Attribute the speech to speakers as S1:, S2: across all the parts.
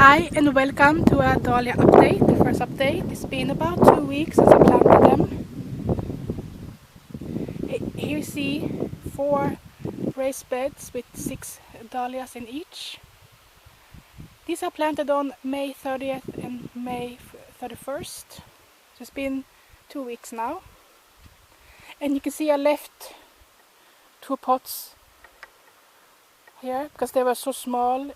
S1: Hi and welcome to a Dahlia update, the first update. It's been about 2 weeks since I planted them. Here you see 4 raised beds with 6 dahlias in each. These are planted on May 30th and May 31st. So it's been 2 weeks now. And you can see I left 2 pots here because they were so small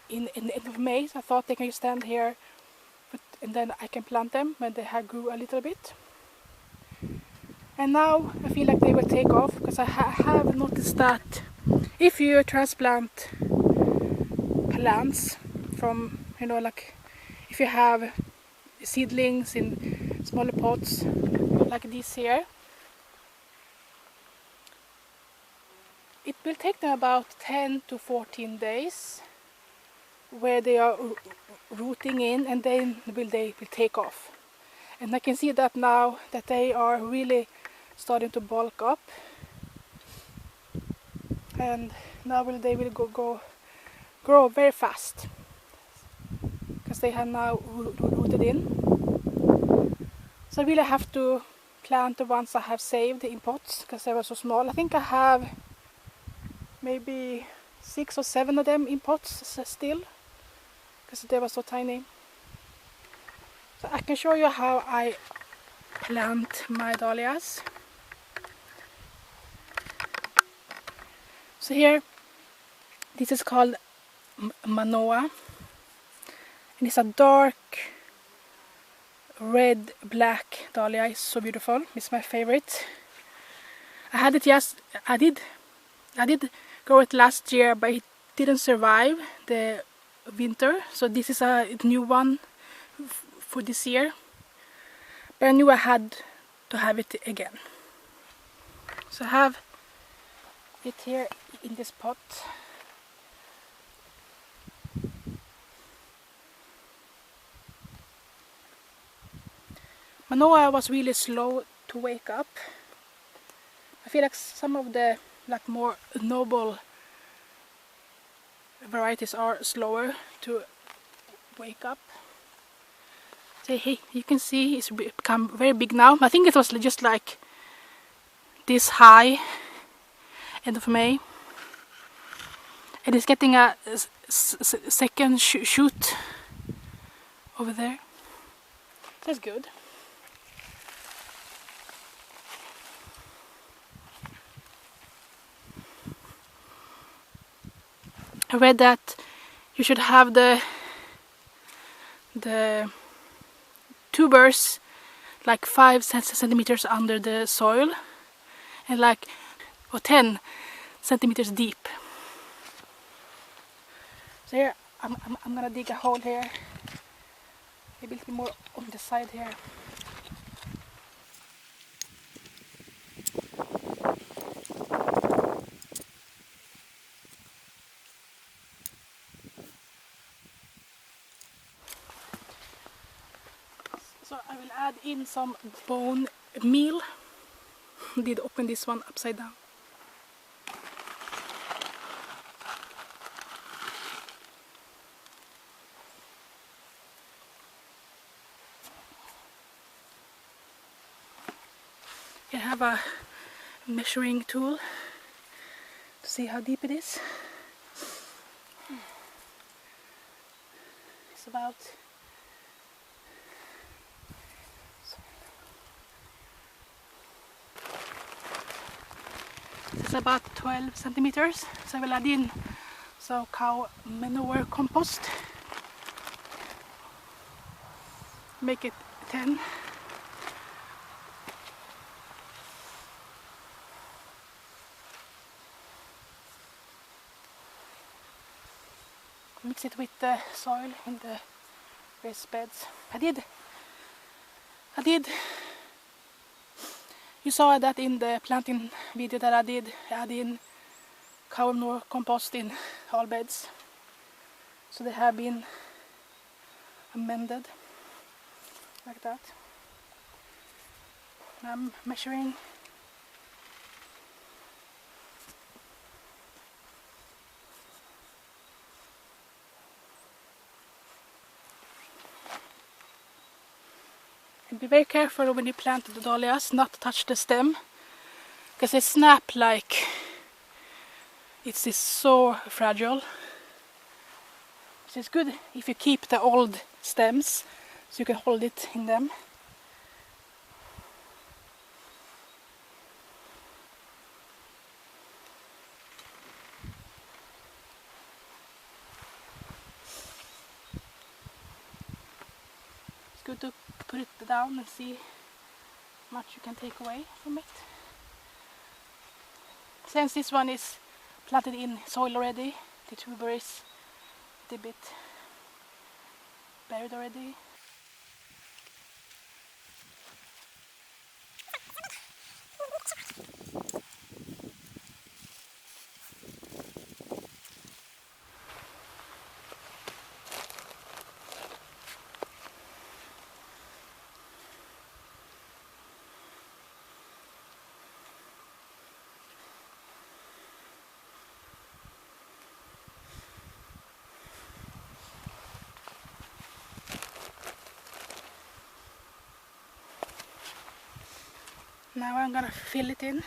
S1: in the end of May. So I thought they can stand here and then I can plant them when they have grew a little bit. And now I feel like they will take off because I have noticed that if you transplant plants from, like if you have seedlings in smaller pots like these here, it will take them about 10 to 14 days where they are rooting in, and then they will take off. And I can see that now that they are really starting to bulk up, and now they will grow very fast because they have now rooted in. So I really have to plant the ones I have saved in pots because they were so small. I think I have maybe 6 or 7 of them in pots still because they were so tiny. So I can show you how I plant my dahlias. So here, this is called Manoa, and it's a dark red black dahlia. It's so beautiful. It's my favorite. I did grow it last year, but it didn't survive the winter. So this is a new one for this year. But I knew I had to have it again. So I have it here in this pot. Manoa was really slow to wake up. I feel like some of the more noble varieties are slower to wake up. So hey, you can see it's become very big now. I think it was just like this high end of May, and it's getting a second shoot over there. That's good. I read that you should have the tubers like 5 centimeters under the soil and 10 centimeters deep. So here I'm gonna dig a hole here, maybe a little bit more on the side here. So I will add in some bone meal. I did open this one upside down. I have a measuring tool to see how deep it is. It's about about 12 centimeters. So I will add in some cow manure compost. Make it 10. Mix it with the soil in the raised beds. I did. You saw that in the planting video that I did. I add in cow manure compost in all beds. So they have been amended like that. I'm measuring. Be very careful when you plant the dahlias not to touch the stem, because they snap like it's so fragile. So it's good if you keep the old stems so you can hold it in them. It's good to put it down and see how much you can take away from it. Since this one is planted in soil already, the tuber is a bit buried already. Now I'm gonna fill it in.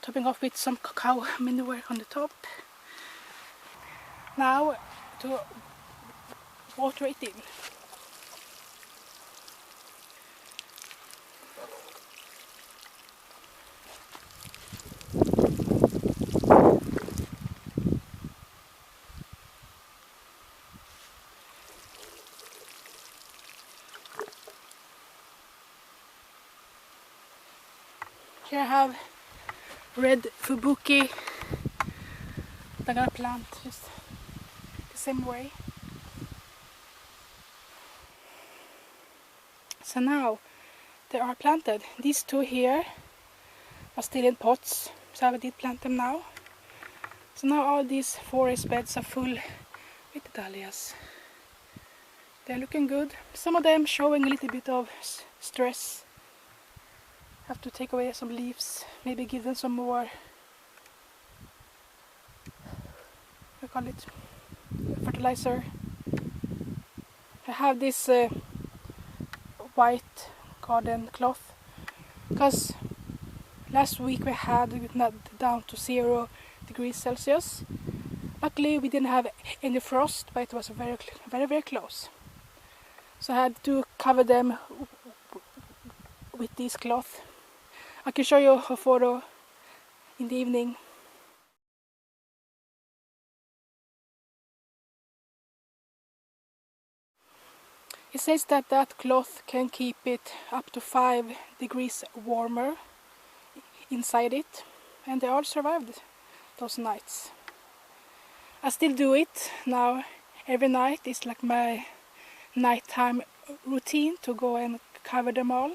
S1: Topping off with some cacao manure on the top. Now to water it in. Here I have red fubuki that I'm gonna plant just the same way. So now they are planted. These two here are still in pots, so I did plant them now. So now all these forest beds are full with the dahlias. They're looking good. Some of them showing a little bit of stress. Have to take away some leaves, maybe give them some more, I call it, fertilizer. I have this white garden cloth because last week we had it down to 0 degrees Celsius. Luckily we didn't have any frost, but it was very close. So I had to cover them with this cloth. I can show you a photo in the evening. It says that that cloth can keep it up to 5 degrees warmer inside it, and they all survived those nights. I still do it now every night. It's like my nighttime routine to go and cover them all.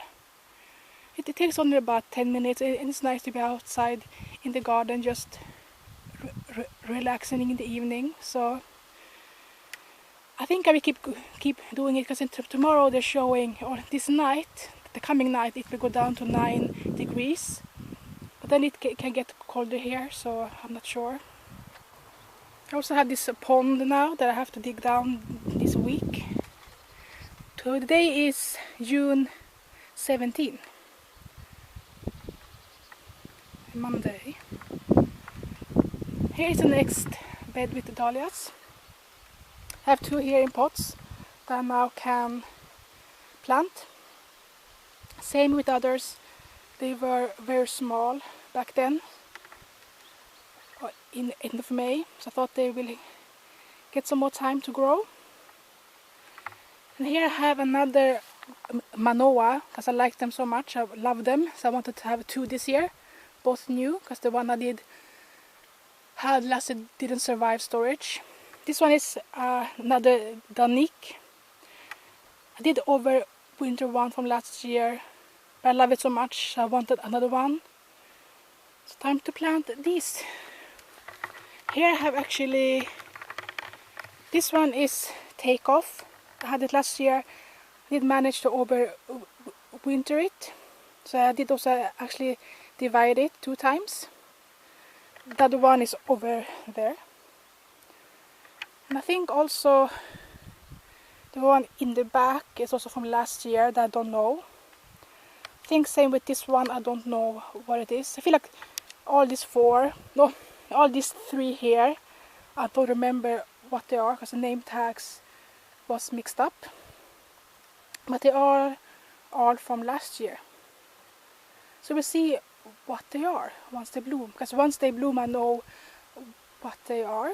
S1: It takes only about 10 minutes, and it's nice to be outside in the garden just relaxing in the evening. So I think I will keep doing it, because tomorrow they're showing, or this night, the coming night, it will go down to 9 degrees. But then it can get colder here, so I'm not sure. I also have this pond now that I have to dig down this week. Today is June 17. Monday. Here is the next bed with the dahlias. I have two here in pots that I now can plant. Same with others. They were very small back then, in end of May, so I thought they will get some more time to grow. And here I have another manoa, because I like them so much. I love them, so I wanted to have two this year. Both new, because the one I did had last year didn't survive storage. This one is another Dahlia. I did over winter one from last year, but I love it so much I wanted another one. It's time to plant these. Here I have actually, this one is takeoff. I had it last year. I did manage to overwinter it, so I did also actually divide it 2 times. The other one is over there, and I think also the one in the back is also from last year that I don't know. I think same with this one, I don't know what it is. I feel like all these 3 here, I don't remember what they are because the name tags was mixed up. But they are all from last year. So we'll see what they are once they bloom. Because once they bloom I know what they are.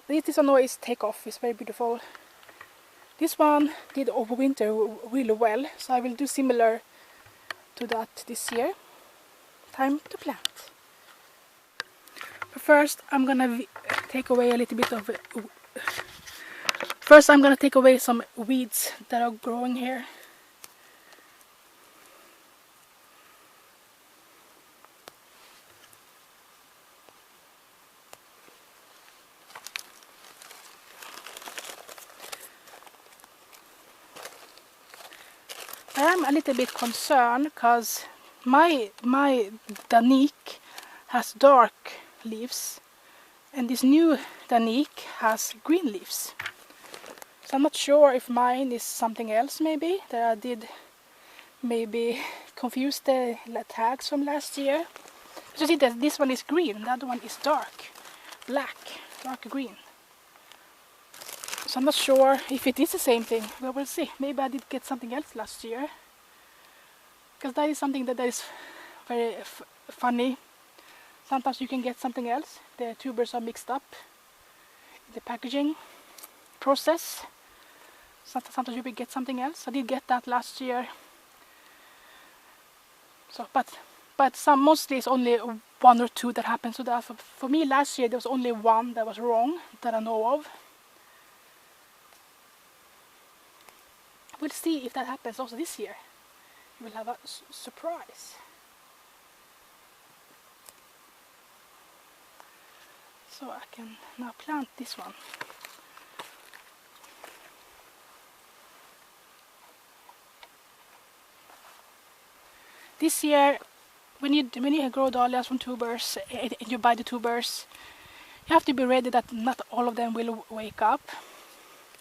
S1: This one is takeoff, it's very beautiful. This one did overwinter really well, so I will do similar to that this year. Time to plant. But first I'm gonna take away a little bit of some weeds that are growing here. I am a little bit concerned because my Dahlia has dark leaves and this new Dahlia has green leaves. So I'm not sure if mine is something else, maybe that I did maybe confuse the tags from last year. So see that this one is green, the other one is dark green. So I'm not sure if it is the same thing, but we'll see. Maybe I did get something else last year. Because that is something that is very funny. Sometimes you can get something else. The tubers are mixed up in the packaging process. Sometimes you will get something else. I did get that last year. So, but mostly it's only 1 or 2 that happens to that. For me last year there was only 1 that was wrong that I know of. We'll see if that happens also this year. You will have a surprise. So I can now plant this one. This year, when you grow dahlias from tubers and you buy the tubers, you have to be ready that not all of them will wake up.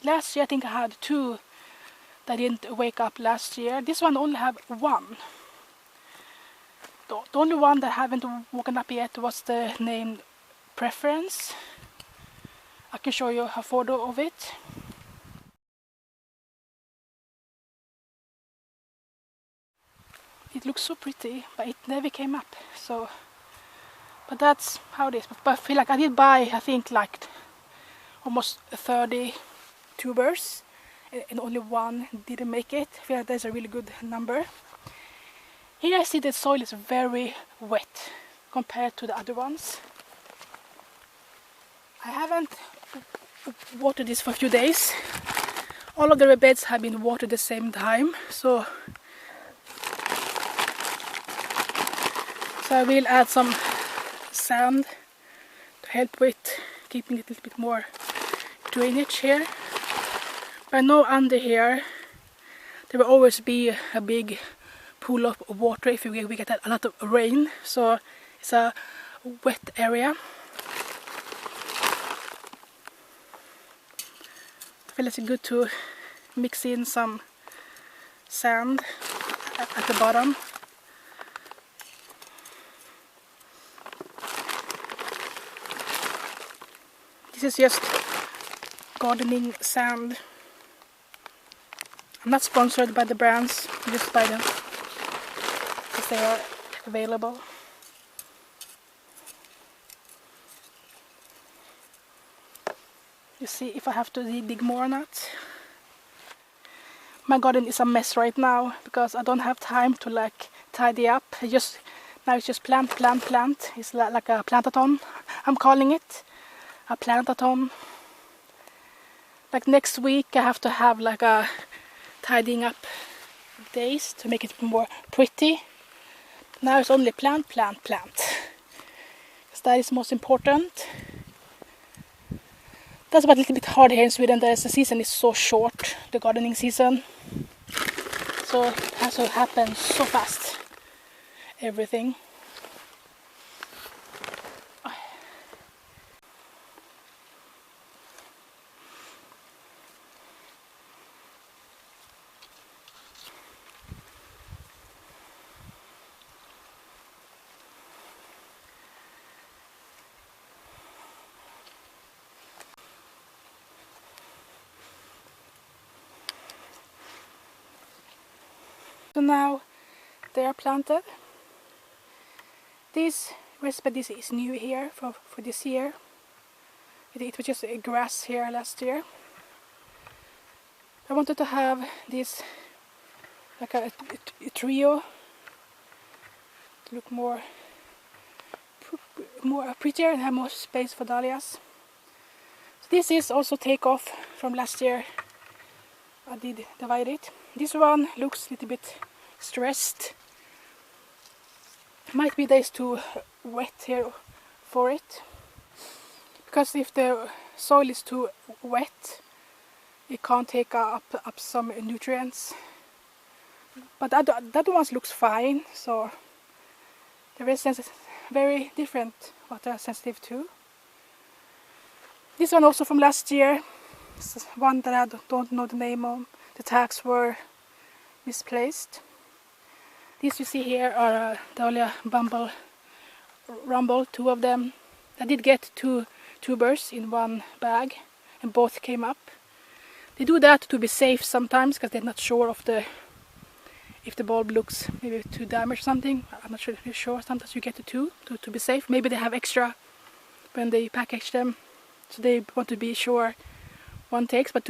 S1: Last year I think I had 2 that didn't wake up last year. This one only have 1. The only one that haven't woken up yet was the name Preference. I can show you a photo of it. It looks so pretty, but it never came up. So, but that's how it is. But I feel like I did buy, I think, like almost 30 tubers. And only 1 didn't make it. I feel like that's a really good number. Here I see the soil is very wet compared to the other ones. I haven't watered this for a few days. All of the beds have been watered at the same time, so I will add some sand to help with keeping it a little bit more drainage here. I know under here there will always be a big pool of water if we get a lot of rain, so it's a wet area. I feel it's good to mix in some sand at the bottom. This is just gardening sand. I'm not sponsored by the brands, just buy them because they are available. You see if I have to dig more or not. My garden is a mess right now because I don't have time to like tidy up. I just Now it's just plant. It's like a plantathon, I'm calling it. A plantathon. Like next week I have to have like a tidying up days to make it more pretty. Now it's only plant. Because that is most important. That's about a little bit hard here in Sweden. The season is so short, the gardening season. So it has to happen so fast. Everything. So now they are planted. This raised bed is new here for this year. It was just a grass here last year. I wanted to have this like a trio to look more prettier and have more space for dahlias. So this is also takeoff from last year. I did divide it. This one looks a little bit stressed. Might be that it's too wet here for it. Because if the soil is too wet, it can't take up some nutrients. But that one looks fine, so the residents is very different what they're sensitive to. This one also from last year. This one that I don't know the name of. The tags were misplaced. These you see here are Dahlia Rumble, 2 of them. I did get 2 tubers in one bag and both came up. They do that to be safe sometimes because they're not sure of if the bulb looks maybe too damaged or something. I'm not sure. Sometimes you get the 2 to be safe. Maybe they have extra when they package them, so they want to be sure one takes, but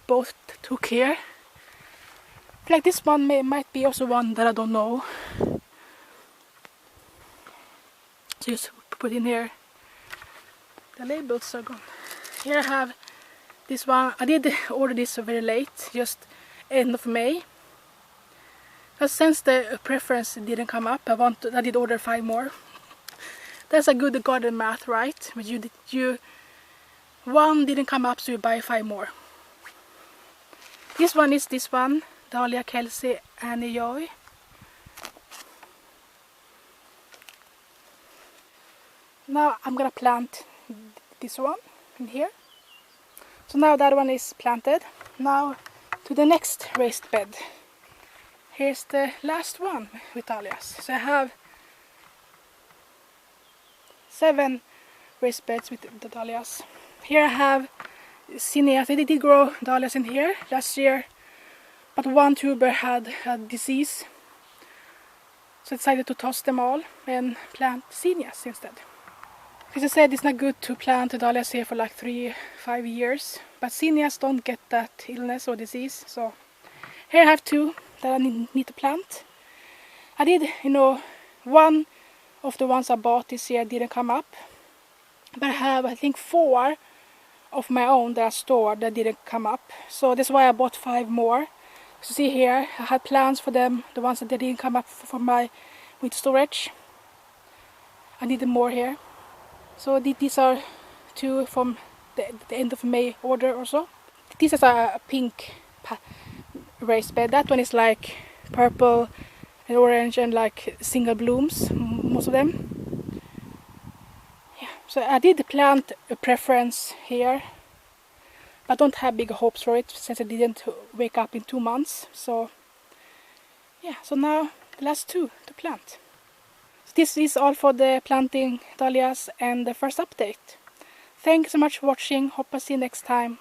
S1: both took here. I feel like this one might be also one that I don't know. So just put in here. The labels are gone. Here I have this one. I did order this very late, just end of May. But since the preference didn't come up, I did order 5 more. That's a good garden math, right? But one didn't come up, so you buy 5 more. This one is this one, Dahlia, Kelsey, and Joy. Now I'm gonna plant this one in here. So now that one is planted. Now to the next raised bed. Here's the last one with dahlias. So I have 7 raised beds with the dahlias. Here I have zinnias. They did grow dahlias in here last year, but one tuber had disease. So I decided to toss them all and plant zinnias instead. As I said, it's not good to plant the dahlias here for like 3-5 years, but zinnias don't get that illness or disease. So here I have 2 that I need to plant. I did, one of the ones I bought this year didn't come up, but I have, I think, 4 of my own that I stored that didn't come up. So that's why I bought 5 more. So see here, I had plans for them, the ones that didn't come up for my winter storage. I needed more here. So these are 2 from the end of May order also. This is a pink raised bed. That one is like purple and orange and like single blooms, most of them. Yeah, so I did plant a preference here, but don't have big hopes for it since I didn't wake up in 2 months. So yeah, so now the last 2 to plant. So this is all for the planting dahlias and the first update. Thanks so much for watching. Hope I see you next time.